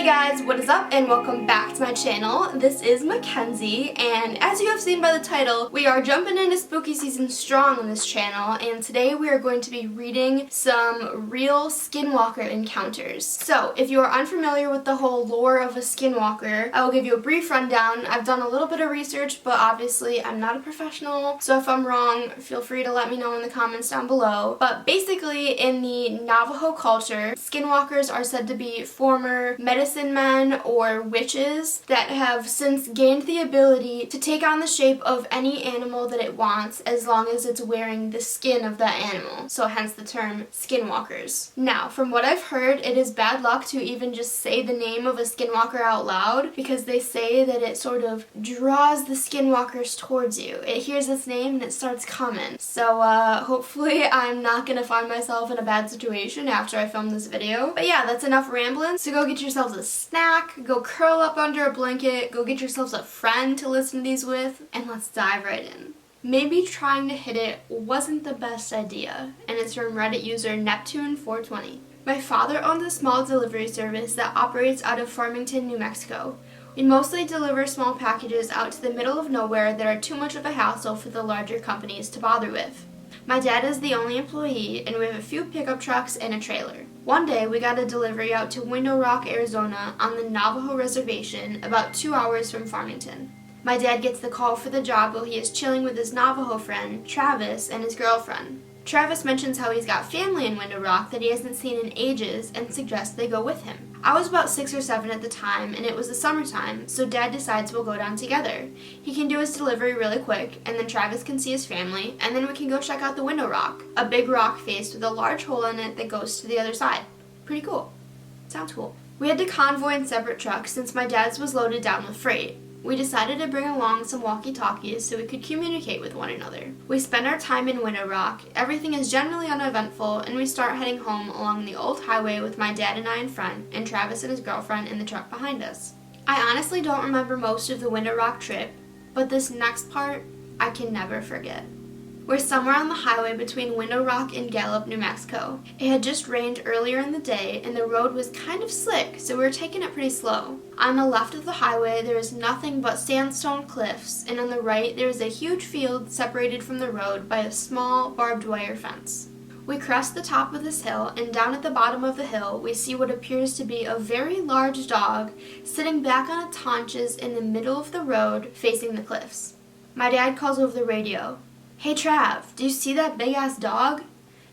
Hey guys, what is up and welcome back to my channel. This is Mackenzie, and as you have seen by the title, we are jumping into spooky season strong on this channel, and today we are going to be reading some real Skinwalker encounters. So if you are unfamiliar with the whole lore of a Skinwalker, I will give you a brief rundown. I've done a little bit of research, but obviously I'm not a professional, so if I'm wrong, feel free to let me know in the comments down below. But basically, in the Navajo culture, Skinwalkers are said to be former medicine men or witches that have since gained the ability to take on the shape of any animal that it wants as long as it's wearing the skin of that animal. So hence the term Skinwalkers. Now, from what I've heard, it is bad luck to even just say the name of a Skinwalker out loud because they say that it sort of draws the Skinwalkers towards you. It hears its name and it starts coming. So hopefully I'm not gonna find myself in a bad situation after I film this video. But yeah, that's enough rambling. So go get yourselves a snack, go curl up under a blanket, go get yourselves a friend to listen to these with, and let's dive right in. Maybe trying to hit it wasn't the best idea, and it's from Reddit user Neptune420. My father owns a small delivery service that operates out of Farmington, New Mexico. We mostly deliver small packages out to the middle of nowhere that are too much of a hassle for the larger companies to bother with. My dad is the only employee, and we have a few pickup trucks and a trailer. One day, we got a delivery out to Window Rock, Arizona on the Navajo Reservation, about 2 hours from Farmington. My dad gets the call for the job while he is chilling with his Navajo friend, Travis, and his girlfriend. Travis mentions how he's got family in Window Rock that he hasn't seen in ages and suggests they go with him. I was about 6 or 7 at the time, and it was the summertime, so Dad decides we'll go down together. He can do his delivery really quick, and then Travis can see his family, and then we can go check out the Window Rock, a big rock face with a large hole in it that goes to the other side. Pretty cool. Sounds cool. We had to convoy in separate trucks since my dad's was loaded down with freight. We decided to bring along some walkie-talkies so we could communicate with one another. We spend our time in Window Rock, everything is generally uneventful, and we start heading home along the old highway with my dad and I in front, and Travis and his girlfriend in the truck behind us. I honestly don't remember most of the Window Rock trip, but this next part, I can never forget. We're somewhere on the highway between Window Rock and Gallup, New Mexico. It had just rained earlier in the day and the road was kind of slick, so we were taking it pretty slow. On the left of the highway there is nothing but sandstone cliffs, and on the right there is a huge field separated from the road by a small barbed wire fence. We crest the top of this hill, and down at the bottom of the hill we see what appears to be a very large dog sitting back on its haunches in the middle of the road facing the cliffs. My dad calls over the radio. "Hey Trav, do you see that big-ass dog?"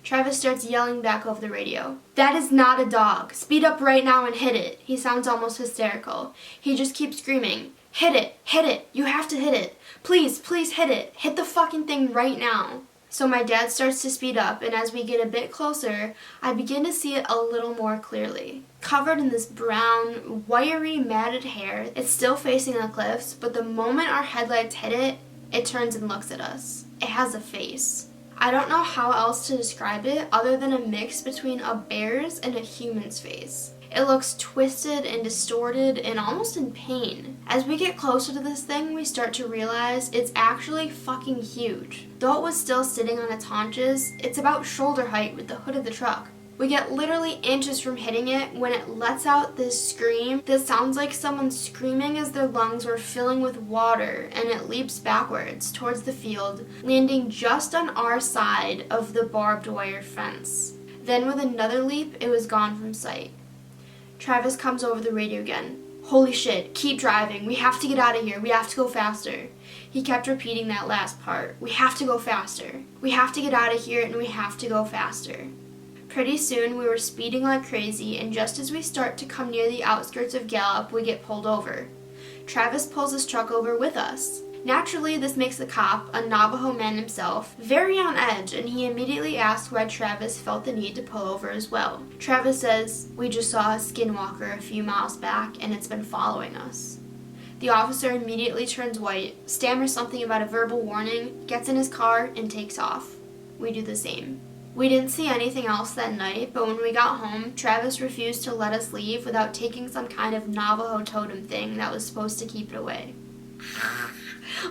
Travis starts yelling back over the radio. "That is not a dog. Speed up right now and hit it." He sounds almost hysterical. He just keeps screaming, "Hit it, hit it, you have to hit it. Please, please hit it. Hit the fucking thing right now." So my dad starts to speed up, and as we get a bit closer, I begin to see it a little more clearly. Covered in this brown, wiry, matted hair, it's still facing the cliffs, but the moment our headlights hit it, it turns and looks at us. It has a face. I don't know how else to describe it other than a mix between a bear's and a human's face. It looks twisted and distorted and almost in pain. As we get closer to this thing, we start to realize it's actually fucking huge. Though it was still sitting on its haunches, it's about shoulder height with the hood of the truck. We get literally inches from hitting it when it lets out this scream that sounds like someone screaming as their lungs were filling with water, and it leaps backwards towards the field, landing just on our side of the barbed wire fence. Then with another leap, it was gone from sight. Travis comes over the radio again. "Holy shit, keep driving, we have to get out of here, we have to go faster." He kept repeating that last part. "We have to go faster. We have to get out of here and we have to go faster." Pretty soon we were speeding like crazy, and just as we start to come near the outskirts of Gallup, we get pulled over. Travis pulls his truck over with us. Naturally, this makes the cop, a Navajo man himself, very on edge, and he immediately asks why Travis felt the need to pull over as well. Travis says, "We just saw a Skinwalker a few miles back, and it's been following us." The officer immediately turns white, stammers something about a verbal warning, gets in his car, and takes off. We do the same. We didn't see anything else that night, but when we got home, Travis refused to let us leave without taking some kind of Navajo totem thing that was supposed to keep it away.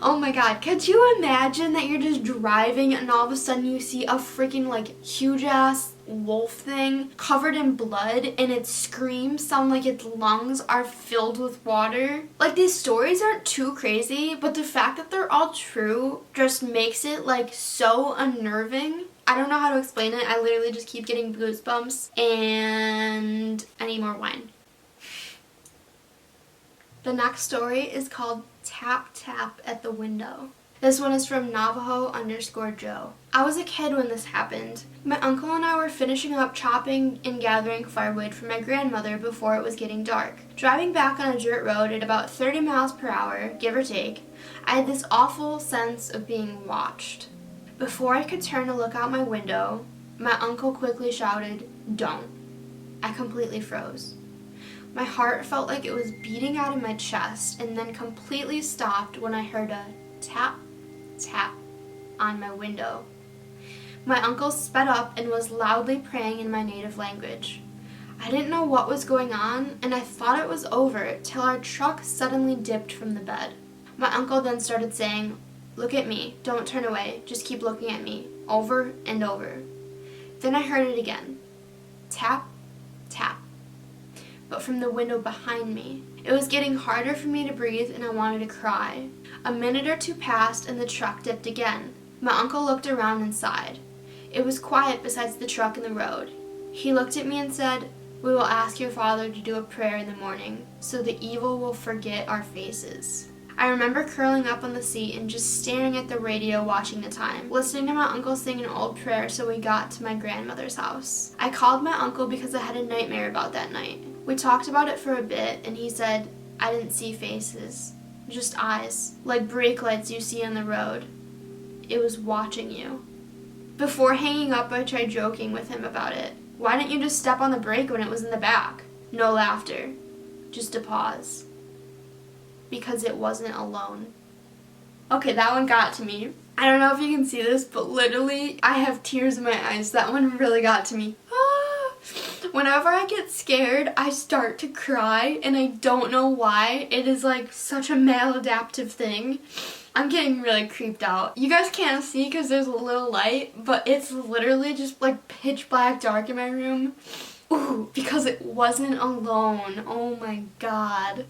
Oh my god, could you imagine that you're just driving and all of a sudden you see a freaking like huge ass wolf thing covered in blood and its screams sound like its lungs are filled with water? Like, these stories aren't too crazy, but the fact that they're all true just makes it like so unnerving. I don't know how to explain it. I literally just keep getting goosebumps and I need more wine. The next story is called Tap Tap at the Window. This one is from Navajo_Joe. I was a kid when this happened. My uncle and I were finishing up chopping and gathering firewood for my grandmother before it was getting dark. Driving back on a dirt road at about 30 miles per hour, give or take, I had this awful sense of being watched. Before I could turn to look out my window, my uncle quickly shouted, "Don't." I completely froze. My heart felt like it was beating out of my chest and then completely stopped when I heard a tap, tap on my window. My uncle sped up and was loudly praying in my native language. I didn't know what was going on, and I thought it was over till our truck suddenly dipped from the bed. My uncle then started saying, "Look at me, don't turn away, just keep looking at me," over and over. Then I heard it again. Tap, tap. But from the window behind me. It was getting harder for me to breathe and I wanted to cry. A minute or two passed and the truck dipped again. My uncle looked around and sighed. It was quiet besides the truck and the road. He looked at me and said, "We will ask your father to do a prayer in the morning, so the evil will forget our faces." I remember curling up on the seat and just staring at the radio watching the time, listening to my uncle sing an old prayer so we got to my grandmother's house. I called my uncle because I had a nightmare about that night. We talked about it for a bit and he said, "I didn't see faces, just eyes, like brake lights you see on the road. It was watching you." Before hanging up, I tried joking with him about it. "Why didn't you just step on the brake when it was in the back?" No laughter, just a pause. Because it wasn't alone. Okay, that one got to me. I don't know if you can see this, but literally I have tears in my eyes. That one really got to me. Whenever I get scared, I start to cry, and I don't know why. It is like such a maladaptive thing. I'm getting really creeped out. You guys can't see because there's a little light, but it's literally just like pitch black dark in my room. Ooh, because it wasn't alone. Oh my god.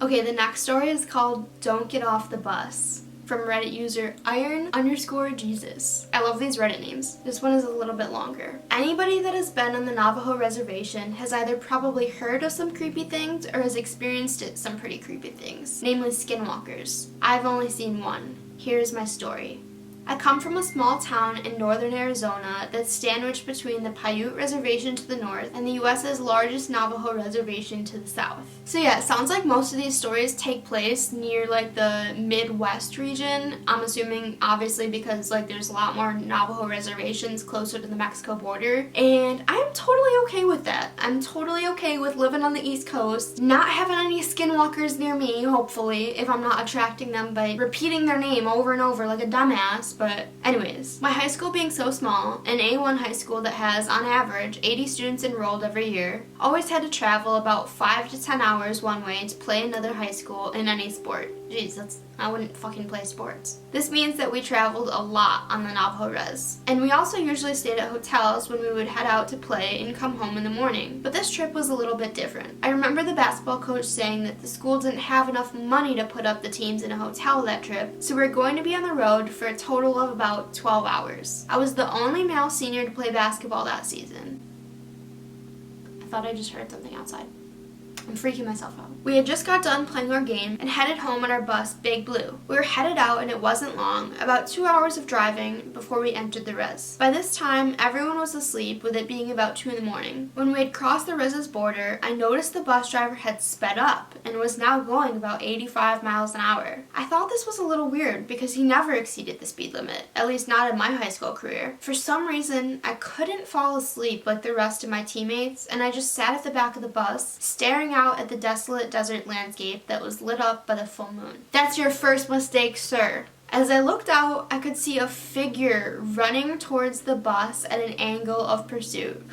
Okay, the next story is called Don't Get Off the Bus, from Reddit user Iron_Jesus. I love these Reddit names. This one is a little bit longer. Anybody that has been on the Navajo reservation has either probably heard of some creepy things or has experienced some pretty creepy things, namely skinwalkers. I've only seen one. Here's my story. I come from a small town in northern Arizona that's sandwiched between the Paiute Reservation to the north and the U.S.'s largest Navajo reservation to the south. So yeah, it sounds like most of these stories take place near like the Midwest region. I'm assuming obviously because like there's a lot more Navajo reservations closer to the Mexico border, and I'm totally okay with that. I'm totally okay with living on the East Coast, not having any skinwalkers near me, hopefully, if I'm not attracting them by repeating their name over and over like a dumbass. But anyways, my high school being so small, an A1 high school that has on average 80 students enrolled every year, always had to travel about 5 to 10 hours one way to play another high school in any sport. Jeez, I wouldn't fucking play sports. This means that we traveled a lot on the Navajo res. And we also usually stayed at hotels when we would head out to play and come home in the morning. But this trip was a little bit different. I remember the basketball coach saying that the school didn't have enough money to put up the teams in a hotel that trip, so we were going to be on the road for a total of about 12 hours. I was the only male senior to play basketball that season. I thought I just heard something outside. I'm freaking myself out. We had just got done playing our game and headed home on our bus, Big Blue. We were headed out and it wasn't long, about 2 hours of driving before we entered the res. By this time, everyone was asleep, with it being about 2 in the morning. When we had crossed the res's border, I noticed the bus driver had sped up and was now going about 85 miles an hour. I thought this was a little weird because he never exceeded the speed limit, at least not in my high school career. For some reason, I couldn't fall asleep like the rest of my teammates, and I just sat at the back of the bus, staring out at the desolate desert landscape that was lit up by the full moon. "That's your first mistake, sir," As I looked out, I could see a figure running towards the bus at an angle of pursuit.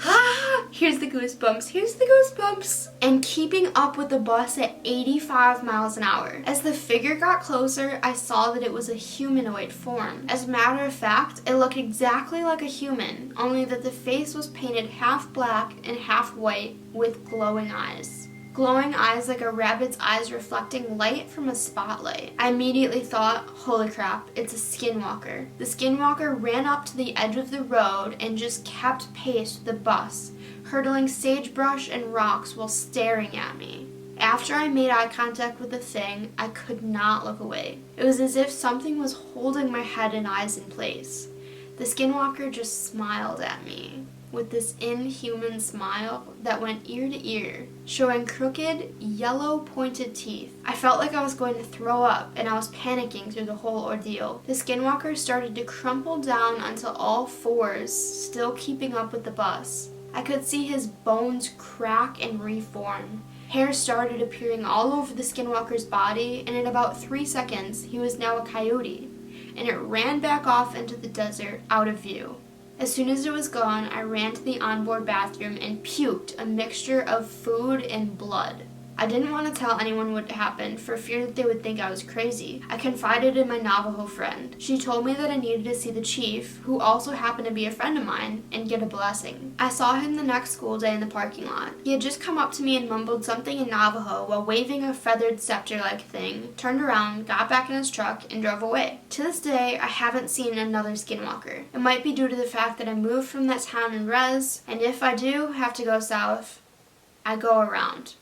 Here's the goosebumps. And keeping up with the bus at 85 miles an hour. As the figure got closer, I saw that it was a humanoid form. As a matter of fact, it looked exactly like a human, only that the face was painted half black and half white with glowing eyes. Glowing eyes like a rabbit's eyes reflecting light from a spotlight. I immediately thought, holy crap, it's a skinwalker. The skinwalker ran up to the edge of the road and just kept pace with the bus, hurdling sagebrush and rocks while staring at me. After I made eye contact with the thing, I could not look away. It was as if something was holding my head and eyes in place. The skinwalker just smiled at me, with this inhuman smile that went ear to ear, showing crooked, yellow pointed teeth. I felt like I was going to throw up, and I was panicking through the whole ordeal. The skinwalker started to crumple down onto all fours, still keeping up with the bus. I could see his bones crack and reform. Hair started appearing all over the skinwalker's body, and in about 3 seconds, he was now a coyote, and it ran back off into the desert, out of view. As soon as it was gone, I ran to the onboard bathroom and puked a mixture of food and blood. I didn't want to tell anyone what happened for fear that they would think I was crazy. I confided in my Navajo friend. She told me that I needed to see the chief, who also happened to be a friend of mine, and get a blessing. I saw him the next school day in the parking lot. He had just come up to me and mumbled something in Navajo while waving a feathered scepter-like thing, turned around, got back in his truck, and drove away. To this day, I haven't seen another skinwalker. It might be due to the fact that I moved from that town in res, and if I do have to go south, I go around.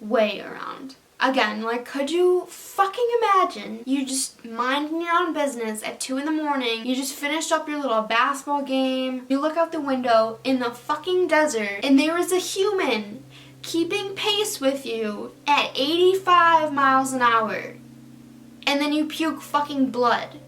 Way around. Again, like, could you fucking imagine you just minding your own business at 2 in the morning, you just finished up your little basketball game, you look out the window in the fucking desert, and there is a human keeping pace with you at 85 miles an hour, and then you puke fucking blood.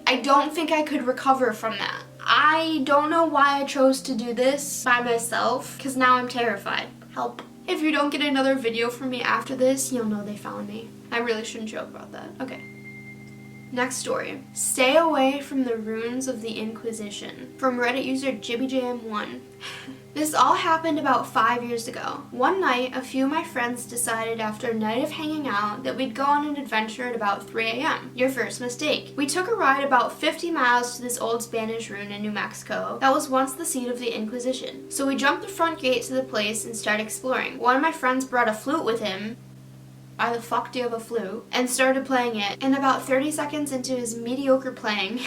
I don't think I could recover from that. I don't know why I chose to do this by myself, because now I'm terrified. Help. If you don't get another video from me after this, you'll know they found me. I really shouldn't joke about that. Okay. Next story. Stay away from the ruins of the Inquisition. From Reddit user JibbyJM1. This all happened about 5 years ago. One night, a few of my friends decided after a night of hanging out that we'd go on an adventure at about 3 a.m. Your first mistake. We took a ride about 50 miles to this old Spanish ruin in New Mexico that was once the seat of the Inquisition. So we jumped the front gate to the place and started exploring. One of my friends brought a flute with him. Why the fuck do you have a flute? And started playing it. And about 30 seconds into his mediocre playing,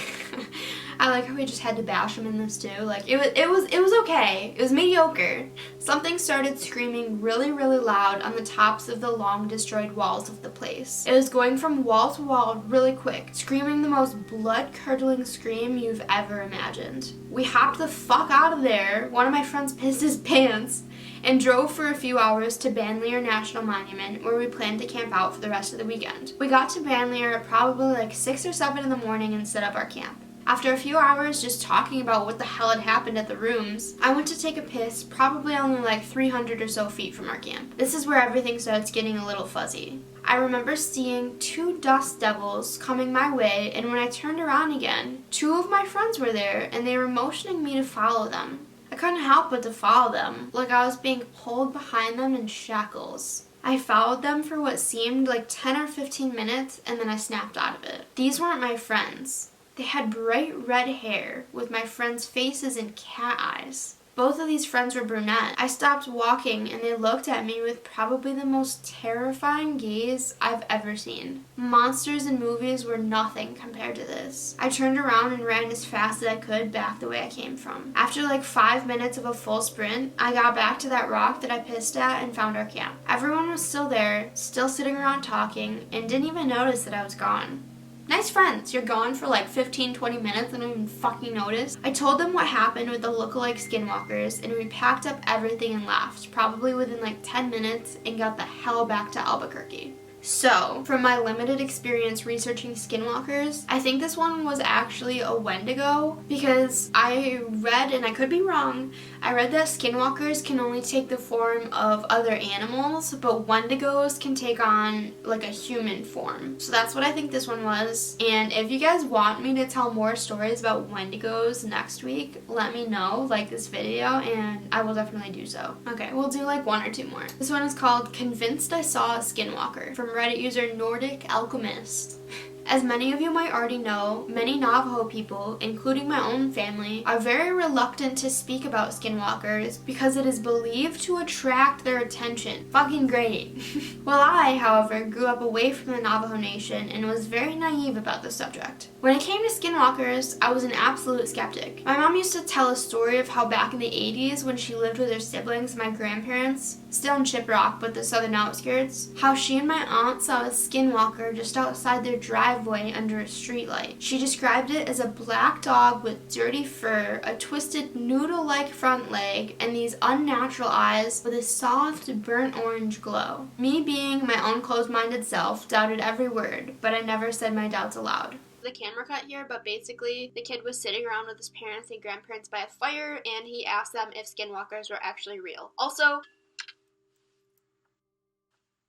I like how we just had to bash him in this too. Like, it was okay. It was mediocre. Something started screaming really, really loud on the tops of the long destroyed walls of the place. It was going from wall to wall really quick, screaming the most blood-curdling scream you've ever imagined. We hopped the fuck out of there. One of my friends pissed his pants and drove for a few hours to Bandelier National Monument, where we planned to camp out for the rest of the weekend. We got to Bandelier at probably like 6 or 7 in the morning and set up our camp. After a few hours just talking about what the hell had happened at the rooms, I went to take a piss, probably only like 300 or so feet from our camp. This is where everything starts getting a little fuzzy. I remember seeing 2 dust devils coming my way, and when I turned around again, 2 of my friends were there, and they were motioning me to follow them. I couldn't help but to follow them, like I was being pulled behind them in shackles. I followed them for what seemed like 10 or 15 minutes, and then I snapped out of it. These weren't my friends. They had bright red hair with my friends' faces and cat eyes. Both of these friends were brunette. I stopped walking and they looked at me with probably the most terrifying gaze I've ever seen. Monsters in movies were nothing compared to this. I turned around and ran as fast as I could back the way I came from. After like 5 minutes of a full sprint, I got back to that rock that I pissed at and found our camp. Everyone was still there, still sitting around talking, and didn't even notice that I was gone. Nice friends, you're gone for like 15-20 minutes and don't even fucking notice. I told them what happened with the lookalike skinwalkers, and we packed up everything and left, probably within like 10 minutes, and got the hell back to Albuquerque. So, from my limited experience researching skinwalkers, I think this one was actually a Wendigo because I read, and I could be wrong, I read that skinwalkers can only take the form of other animals, but Wendigos can take on like a human form. So that's what I think this one was. And if you guys want me to tell more stories about Wendigos next week, let me know, like this video, and I will definitely do so. Okay, we'll do like one or two more. This one is called Convinced I Saw a Skinwalker from Reddit user Nordic Alchemist. As many of you might already know, many Navajo people, including my own family, are very reluctant to speak about skinwalkers because it is believed to attract their attention. Fucking great. Well, I, however, grew up away from the Navajo Nation and was very naive about the subject. When it came to skinwalkers, I was an absolute skeptic. My mom used to tell a story of how back in the 80s when she lived with her siblings and my grandparents, still in Shiprock but the southern outskirts, how she and my aunt saw a skinwalker just outside their driveway under a streetlight. She described it as a black dog with dirty fur, a twisted noodle-like front leg, and these unnatural eyes with a soft burnt orange glow. Me being my own closed-minded self doubted every word, but I never said my doubts aloud. The camera cut here, but basically the kid was sitting around with his parents and grandparents by a fire, and he asked them if skinwalkers were actually real. Also,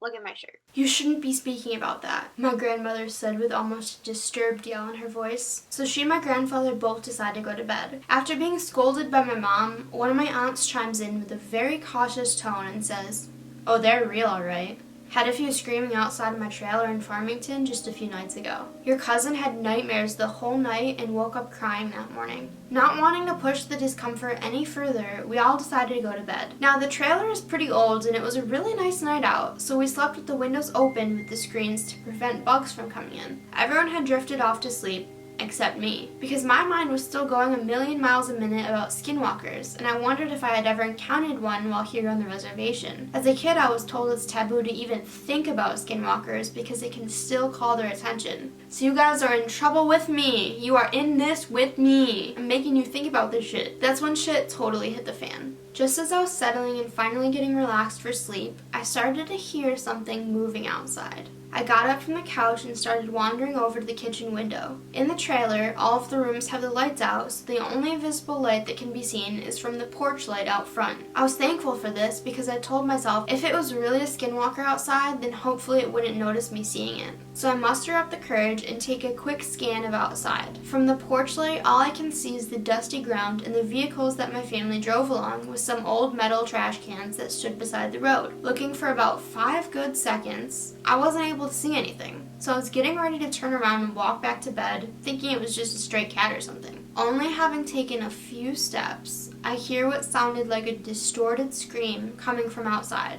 look at my shirt. You shouldn't be speaking about that, my grandmother said with almost a disturbed yell in her voice. So she and my grandfather both decided to go to bed. After being scolded by my mom, one of my aunts chimes in with a very cautious tone and says, "Oh, they're real, all right. Had a few screaming outside of my trailer in Farmington just a few nights ago. Your cousin had nightmares the whole night and woke up crying that morning." Not wanting to push the discomfort any further, we all decided to go to bed. Now, the trailer is pretty old and it was a really nice night out, so we slept with the windows open with the screens to prevent bugs from coming in. Everyone had drifted off to sleep, except me, because my mind was still going a million miles a minute about skinwalkers, and I wondered if I had ever encountered one while here on the reservation. As a kid, I was told it's taboo to even think about skinwalkers because it can still call their attention. So you guys are in trouble with me. You are in this with me. I'm making you think about this shit. That's when shit totally hit the fan. Just as I was settling and finally getting relaxed for sleep, I started to hear something moving outside. I got up from the couch and started wandering over to the kitchen window. In the trailer, all of the rooms have the lights out, so the only visible light that can be seen is from the porch light out front. I was thankful for this because I told myself if it was really a skinwalker outside, then hopefully it wouldn't notice me seeing it. So I muster up the courage and take a quick scan of outside. From the porch light, all I can see is the dusty ground and the vehicles that my family drove along with some old metal trash cans that stood beside the road. Looking for about 5 good seconds, I wasn't able to see anything. So I was getting ready to turn around and walk back to bed, thinking it was just a stray cat or something. Only having taken a few steps, I hear what sounded like a distorted scream coming from outside.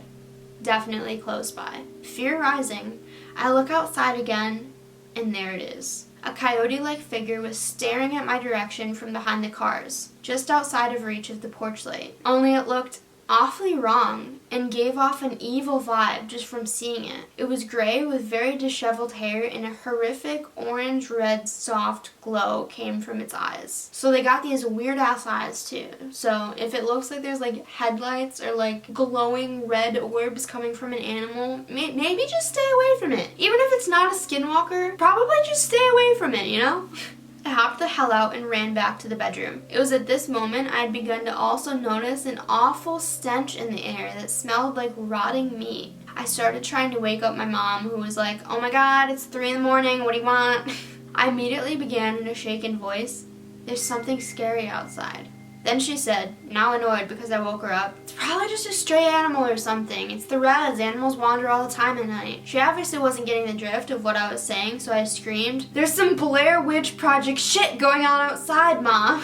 Definitely close by. Fear rising, I look outside again, and there it is. A coyote-like figure was staring at my direction from behind the cars, just outside of reach of the porch light. Only it looked awfully wrong and gave off an evil vibe just from seeing it. It was gray with very disheveled hair and a horrific orange-red soft glow came from its eyes. So they got these weird-ass eyes too. So if it looks like there's like headlights or like glowing red orbs coming from an animal, maybe just stay away from it. Even if it's not a skinwalker, probably just stay away from it, you know? I hopped the hell out and ran back to the bedroom. It was at this moment I had begun to also notice an awful stench in the air that smelled like rotting meat. I started trying to wake up my mom, who was like, "Oh my god, it's 3 in the morning, what do you want?" I immediately began in a shaken voice, "There's something scary outside." Then she said, now annoyed because I woke her up, "It's probably just a stray animal or something. It's the reds. Animals wander all the time at night." She obviously wasn't getting the drift of what I was saying, so I screamed, "There's some Blair Witch Project shit going on outside, Ma."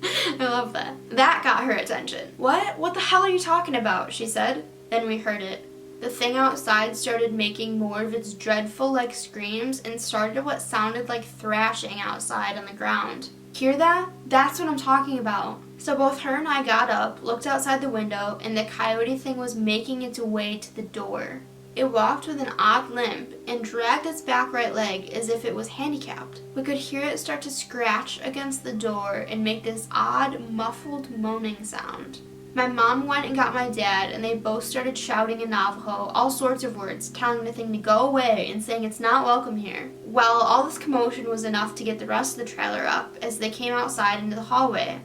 I love that. That got her attention. What the hell are you talking about?" she said. Then we heard it. The thing outside started making more of its dreadful like screams and started what sounded like thrashing outside on the ground. Hear that? That's what I'm talking about. So both her and I got up, looked outside the window, and the coyote thing was making its way to the door. It walked with an odd limp and dragged its back right leg as if it was handicapped. We could hear it start to scratch against the door and make this odd, muffled moaning sound. My mom went and got my dad, and they both started shouting in Navajo all sorts of words, telling the thing to go away and saying it's not welcome here. Well, all this commotion was enough to get the rest of the trailer up as they came outside into the hallway.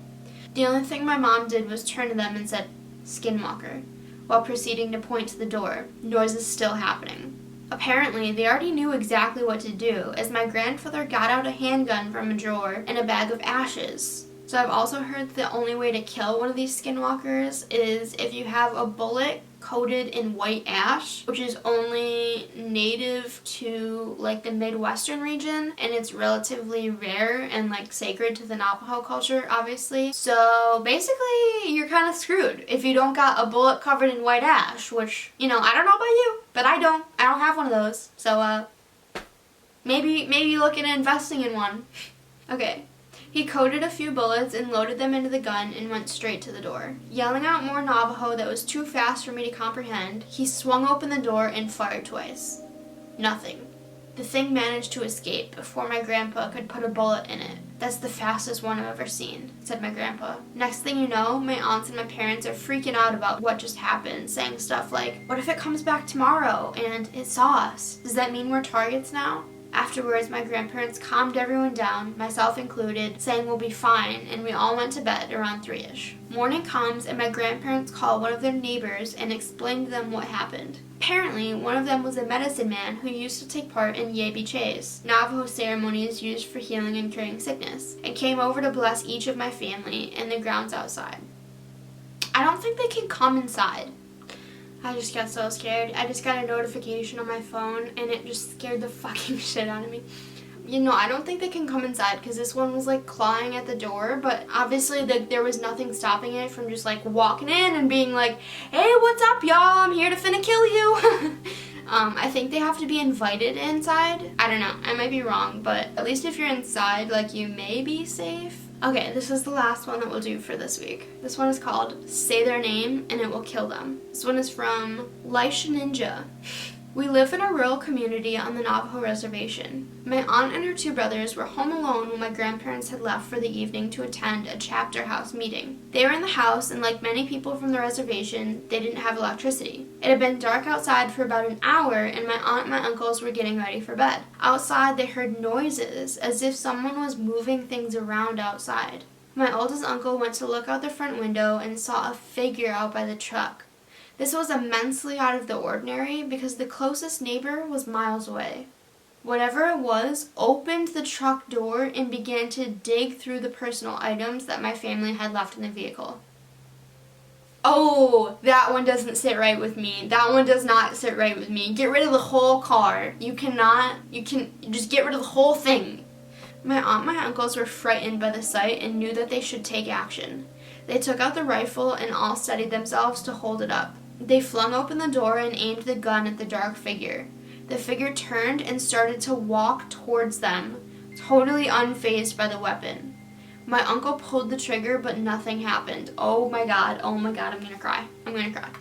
The only thing my mom did was turn to them and said, "Skinwalker," while proceeding to point to the door, noises still happening. Apparently, they already knew exactly what to do, as my grandfather got out a handgun from a drawer and a bag of ashes. So I've also heard the only way to kill one of these skinwalkers is if you have a bullet coated in white ash, which is only native to like the Midwestern region, and it's relatively rare and like sacred to the Navajo culture, obviously. So basically, you're kind of screwed if you don't got a bullet covered in white ash, which, you know, I don't know about you, but I don't have one of those. So maybe look into investing in one. Okay. He coated a few bullets and loaded them into the gun and went straight to the door. Yelling out more Navajo that was too fast for me to comprehend, he swung open the door and fired twice. Nothing. The thing managed to escape before my grandpa could put a bullet in it. "That's the fastest one I've ever seen," said my grandpa. Next thing you know, my aunts and my parents are freaking out about what just happened, saying stuff like, "What if it comes back tomorrow and it saw us? Does that mean we're targets now?" Afterwards, my grandparents calmed everyone down, myself included, saying we'll be fine, and we all went to bed around 3-ish. Morning comes, and my grandparents call one of their neighbors and explain to them what happened. Apparently, one of them was a medicine man who used to take part in Yebiches, Navajo ceremonies used for healing and curing sickness, and came over to bless each of my family and the grounds outside. I don't think they can come inside. I just got so scared. I just got a notification on my phone and it just scared the fucking shit out of me. You know, I don't think they can come inside because this one was like clawing at the door, but obviously there was nothing stopping it from just like walking in and being like, "Hey, what's up, y'all? I'm here to finna kill you." I think they have to be invited inside. I don't know. I might be wrong, but at least if you're inside, like, you may be safe. Okay, this is the last one that we'll do for this week. This one is called Say Their Name and It Will Kill Them. This one is from Laisha Ninja. We live in a rural community on the Navajo reservation. My aunt and her 2 brothers were home alone when my grandparents had left for the evening to attend a chapter house meeting. They were in the house, and like many people from the reservation, they didn't have electricity. It had been dark outside for about an hour, and my aunt and my uncles were getting ready for bed. Outside, they heard noises, as if someone was moving things around outside. My oldest uncle went to look out the front window and saw a figure out by the truck. This was immensely out of the ordinary because the closest neighbor was miles away. Whatever it was opened the truck door and began to dig through the personal items that my family had left in the vehicle. Oh, that one doesn't sit right with me. That one does not sit right with me. Get rid of the whole car. You can just get rid of the whole thing. My aunt and my uncles were frightened by the sight and knew that they should take action. They took out the rifle and all steadied themselves to hold it up. They flung open the door and aimed the gun at the dark figure. The figure turned and started to walk towards them, totally unfazed by the weapon. My uncle pulled the trigger, but nothing happened. Oh my god, I'm gonna cry.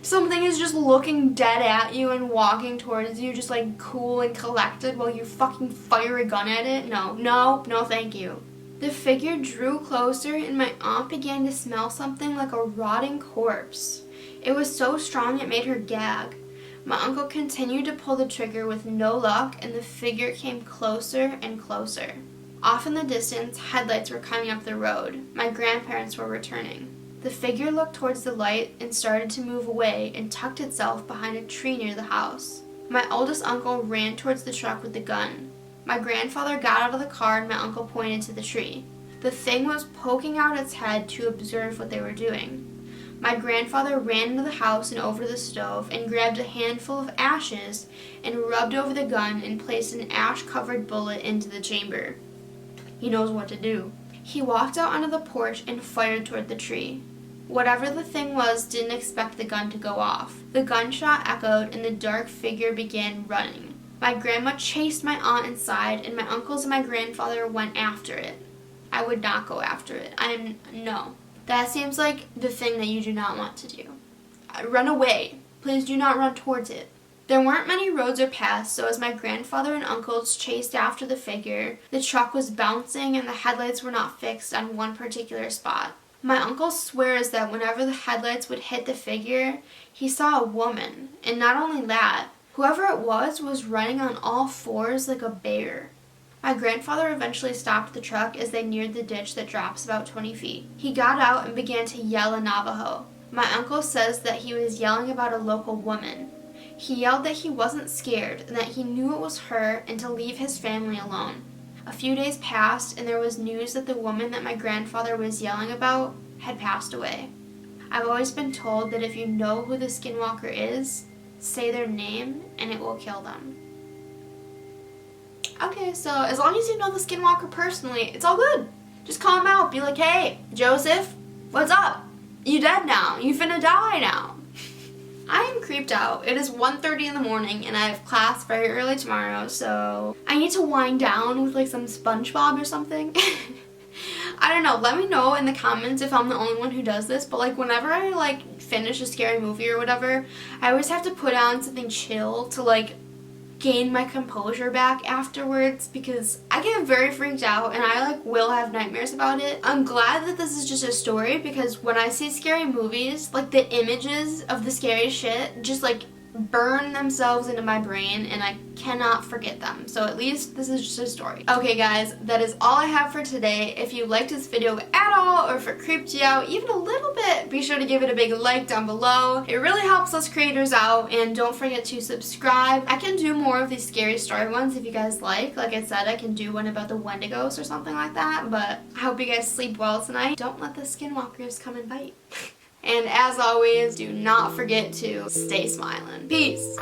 Something is just looking dead at you and walking towards you, just like cool and collected while you fucking fire a gun at it. No, thank you. The figure drew closer and my aunt began to smell something like a rotting corpse. It was so strong it made her gag. My uncle continued to pull the trigger with no luck, and the figure came closer and closer. Off in the distance, headlights were coming up the road. My grandparents were returning. The figure looked towards the light and started to move away and tucked itself behind a tree near the house. My oldest uncle ran towards the truck with the gun. My grandfather got out of the car and my uncle pointed to the tree. The thing was poking out its head to observe what they were doing. My grandfather ran into the house and over to the stove and grabbed a handful of ashes and rubbed over the gun and placed an ash-covered bullet into the chamber. He knows what to do. He walked out onto the porch and fired toward the tree. Whatever the thing was didn't expect the gun to go off. The gunshot echoed and the dark figure began running. My grandma chased my aunt inside and my uncles and my grandfather went after it. I would not go after it. No. That seems like the thing that you do not want to do. Run away. Please do not run towards it. There weren't many roads or paths, so as my grandfather and uncles chased after the figure, the truck was bouncing and the headlights were not fixed on one particular spot. My uncle swears that whenever the headlights would hit the figure, he saw a woman, and not only that, whoever it was running on all fours like a bear. My grandfather eventually stopped the truck as they neared the ditch that drops about 20 feet. He got out and began to yell in Navajo. My uncle says that he was yelling about a local woman. He yelled that he wasn't scared and that he knew it was her and to leave his family alone. A few days passed and there was news that the woman that my grandfather was yelling about had passed away. I've always been told that if you know who the Skinwalker is, say their name and it will kill them. Okay, so as long as you know the Skinwalker personally, it's all good. Just call him out. Be like, hey, Joseph, what's up? You dead now. You finna die now. I am creeped out. It is 1:30 in the morning and I have class very early tomorrow, so I need to wind down with like some SpongeBob or something. I don't know, let me know in the comments if I'm the only one who does this, but like whenever I like finish a scary movie or whatever, I always have to put on something chill to like gain my composure back afterwards because I get very freaked out and I like will have nightmares about it. I'm glad that this is just a story because when I see scary movies, like the images of the scary shit just like burn themselves into my brain and I cannot forget them. So at least this is just a story. Okay guys, that is all I have for today. If you liked this video at all or if it creeped you out even a little bit, be sure to give it a big like down below. It really helps us creators out, and don't forget to subscribe. I can do more of these scary story ones if you guys like. Like I said, I can do one about the Wendigos or something like that, but I hope you guys sleep well tonight. Don't let the Skinwalkers come and bite. And as always, do not forget to stay smiling. Peace!